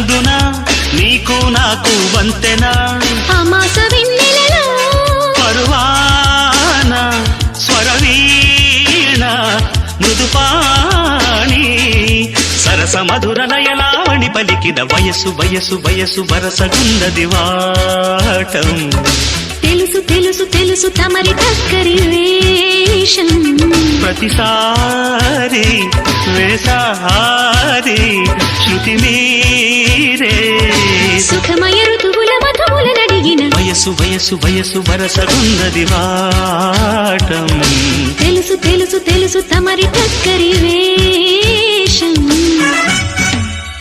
అందున నీకు నాకు వంతెనా అమాస వెన్నెలలో పరువాన స్వరవీణ మృదుపాణి సరస మధుర లయలావణి పలికిన వయసు వయసు వయసు వరసగుందది వాటం తెలుసు తెలుసు తెలుసు తమరి టక్కరి వేషం ప్రతిసారి వేసారి శృతి మీరే సుఖమయ ఋతువుల మధువుల నడిగిన వయసు వయసు వయసు వరసగుందది వాటం తెలుసు తెలుసు తెలుసు తమరి టక్కరి వేషం